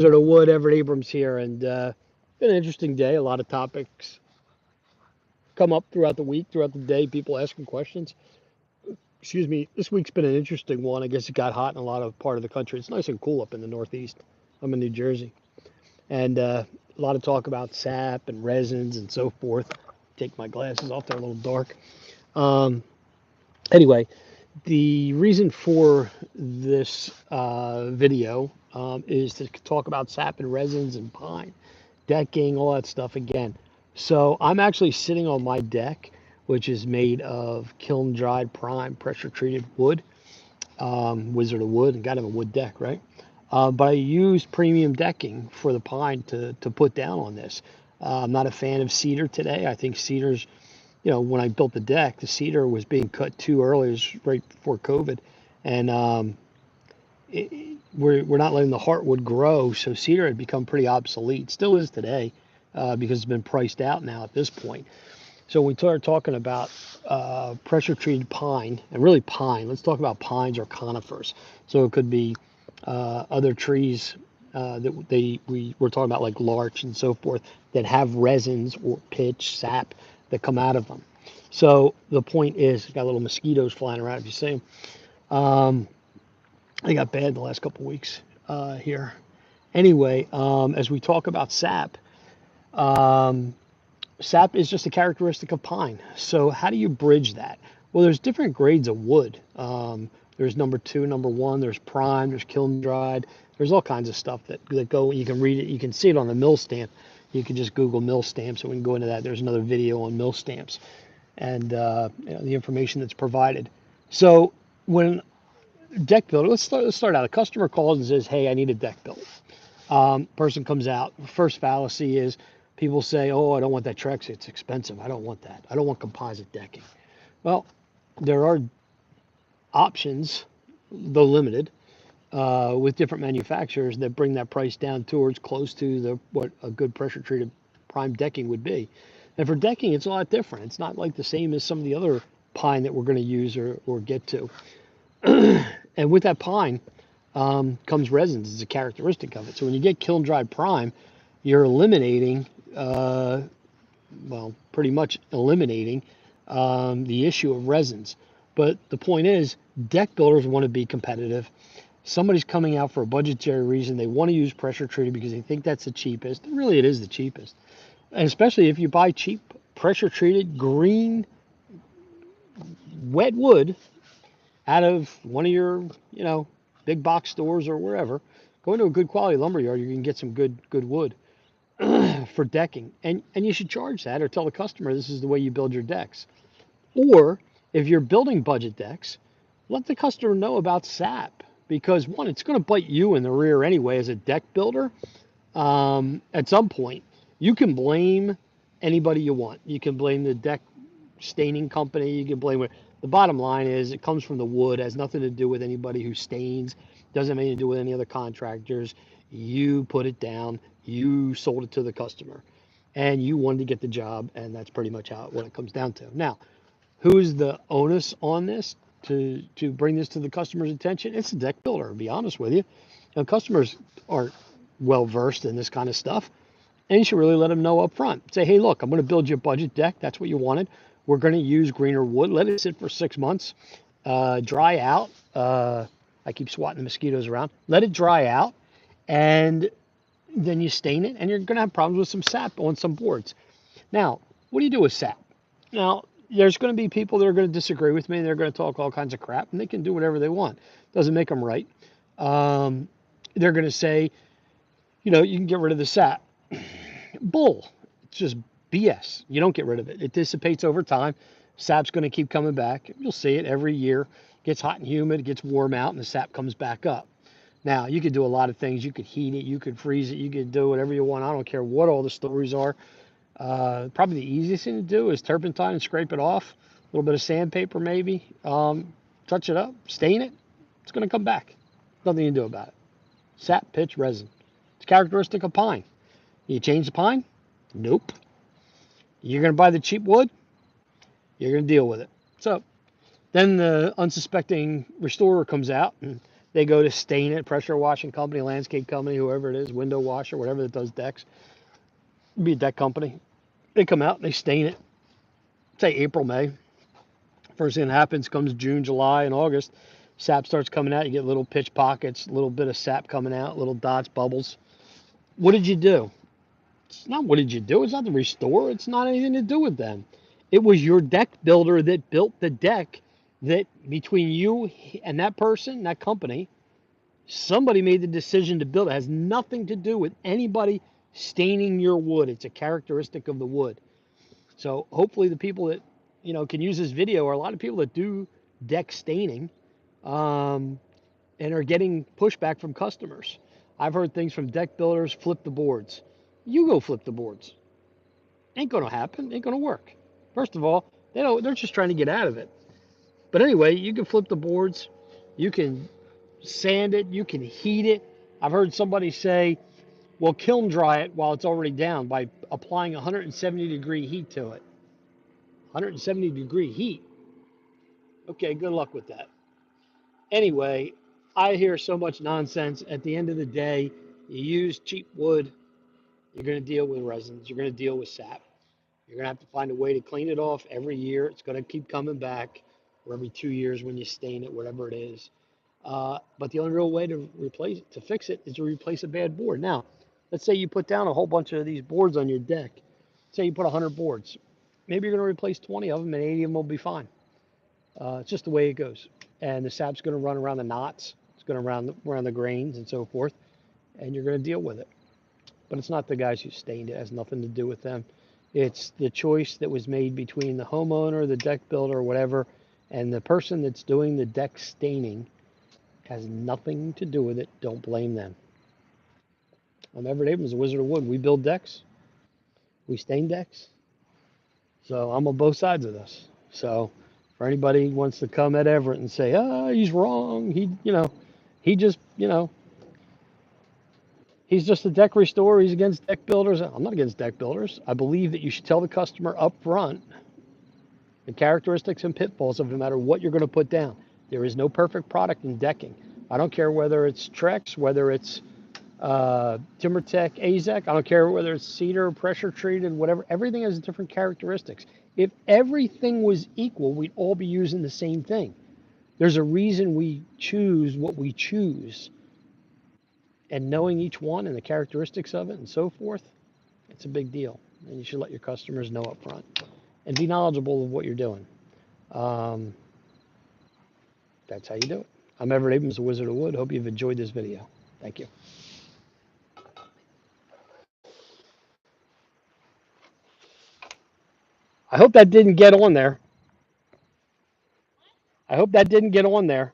Resins the Wood, Everett Abrams here, and been an interesting day. A lot of topics come up throughout the week, throughout the day, people asking questions. Excuse me, this week's been an interesting one. I guess it got hot in a lot of part of the country. It's nice and cool up in the Northeast. I'm in New Jersey, and a lot of talk about sap and resins and so forth. Take my glasses off; they're a little dark. Um, anyway, the reason for this video is to talk about sap and resins and pine, decking, all that stuff again. So I'm actually sitting on my deck, which is made of kiln dried prime pressure treated wood, Wizard of Wood, and got to have a wood deck, right? But I used premium decking for the pine to put down on this. I'm not a fan of cedar today. I think cedar's, when I built the deck, the cedar was being cut too early. It was right before COVID. And we're not letting the heartwood grow, so cedar had become pretty obsolete. Still is today, because it's been priced out now at this point. So when we start talking about pressure treated pine, and really pine, let's talk about pines or conifers. So it could be other trees that we're talking about, like larch and so forth, that have resins or pitch, sap that come out of them. So the point is, got little mosquitoes flying around if you see them. They got bad the last couple of weeks here. Anyway, as we talk about sap, um, sap is just a characteristic of pine. So how do you bridge that? Well, there's different grades of wood. There's number two, number one. There's prime. There's kiln dried. There's all kinds of stuff that go. You can read it. You can see it on the mill stamp. You can just Google mill stamps, and we can go into that. There's another video on mill stamps and the information that's provided. So when deck builder, let's start out. A customer calls and says, "Hey, I need a deck built." Person comes out. First fallacy is people say, "Oh, I don't want that Trex. It's expensive. I don't want that. I don't want composite decking." Well, there are options, though limited, with different manufacturers that bring that price down towards close to what a good pressure treated prime decking would be. And for decking, it's a lot different. It's not like the same as some of the other pine that we're going to use or get to. And with that pine comes resins as a characteristic of it. So when you get kiln dried prime, you're eliminating, pretty much eliminating the issue of resins. But the point is, deck builders want to be competitive. Somebody's coming out for a budgetary reason. They want to use pressure treated because they think that's the cheapest. And really, it is the cheapest. And especially if you buy cheap pressure treated green wet wood out of one of your, big box stores or wherever, go into a good quality lumber yard. You can get some good wood for decking, and you should charge that or tell the customer this is the way you build your decks. Or if you're building budget decks, let the customer know about SAP, because one, it's going to bite you in the rear anyway as a deck builder. At some point, you can blame anybody you want. You can blame the deck staining company. You can blame it. The bottom line is it comes from the wood. It has nothing to do with anybody who stains. Doesn't have anything to do with any other contractors. You put it down. You sold it to the customer, and you wanted to get the job, and that's pretty much what it comes down to. Now, who's the onus on this to bring this to the customer's attention? It's the deck builder, to be honest with you. Customers aren't well versed in this kind of stuff, and you should really let them know up front. Say, hey, look, I'm going to build you a budget deck. That's what you wanted. We're going to use greener wood. Let it sit for 6 months, dry out. I keep swatting the mosquitoes around. Let it dry out, and then you stain it, and you're going to have problems with some sap on some boards. Now, what do you do with sap? Now, there's going to be people that are going to disagree with me. They're going to talk all kinds of crap, and they can do whatever they want. Doesn't make them right. They're going to say, you can get rid of the sap. Bull. It's just BS. You don't get rid of it. It dissipates over time. Sap's going to keep coming back. You'll see it every year. It gets hot and humid, it gets warm out, and the sap comes back up. Now, you could do a lot of things. You could heat it, you could freeze it, you could do whatever you want. I don't care what all the stories are. Probably the easiest thing to do is turpentine and scrape it off. A little bit of sandpaper maybe. Touch it up, stain it. It's going to come back. Nothing you can do about it. Sap, pitch, resin. It's characteristic of pine. You change the pine? Nope. You're going to buy the cheap wood? You're going to deal with it. So then the unsuspecting restorer comes out and They go to stain it, pressure washing company, landscape company, whoever it is, window washer, whatever that does decks, be a deck company. They come out and they stain it, say April, May. First thing that happens comes June, July, and August. Sap starts coming out. You get little pitch pockets, a little bit of sap coming out, little dots, bubbles. What did you do? It's not what did you do. It's not the restore. It's not anything to do with them. It was your deck builder that built the deck that between you and that person, that company, somebody made the decision to build it. It has nothing to do with anybody staining your wood. It's a characteristic of the wood. So hopefully the people that can use this video are a lot of people that do deck staining, um, and are getting pushback from customers. I've heard things from deck builders, flip the boards. You go flip the boards. Ain't gonna happen. Ain't gonna work. First of all, they're just trying to get out of it. But anyway, you can flip the boards. You can sand it. You can heat it. I've heard somebody say, well, kiln dry it while it's already down by applying 170-degree heat to it. 170-degree heat. Okay, good luck with that. Anyway, I hear so much nonsense. At the end of the day, you use cheap wood, you're going to deal with resins, you're going to deal with sap. You're going to have to find a way to clean it off every year. It's going to keep coming back, or every 2 years when you stain it, whatever it is. But the only real way to fix it, is to replace a bad board. Now, let's say you put down a whole bunch of these boards on your deck. Say you put 100 boards. Maybe you're going to replace 20 of them, and 80 of them will be fine. It's just the way it goes. And the sap's going to run around the knots. It's going to run around the grains and so forth, and you're going to deal with it. But it's not the guys who stained it. It has nothing to do with them. It's the choice that was made between the homeowner, the deck builder, or whatever, and the person that's doing the deck staining has nothing to do with it. Don't blame them. I'm Everett Abrams, a Wizard of Wood. We build decks. We stain decks. So I'm on both sides of this. So for anybody who wants to come at Everett and say, he's wrong, he just, he's just a deck restorer, he's against deck builders. I'm not against deck builders. I believe that you should tell the customer up front the characteristics and pitfalls of no matter what you're going to put down. There is no perfect product in decking. I don't care whether it's Trex, whether it's TimberTech, AZEK. I don't care whether it's cedar, pressure treated, whatever. Everything has different characteristics. If everything was equal, we'd all be using the same thing. There's a reason we choose what we choose. And knowing each one and the characteristics of it and so forth, it's a big deal. And you should let your customers know up front. And be knowledgeable of what you're doing. Um, that's how you do it. I'm Everett Abrams, the Wizard of Wood. Hope you've enjoyed this video. Thank you. I hope that didn't get on there. I hope that didn't get on there.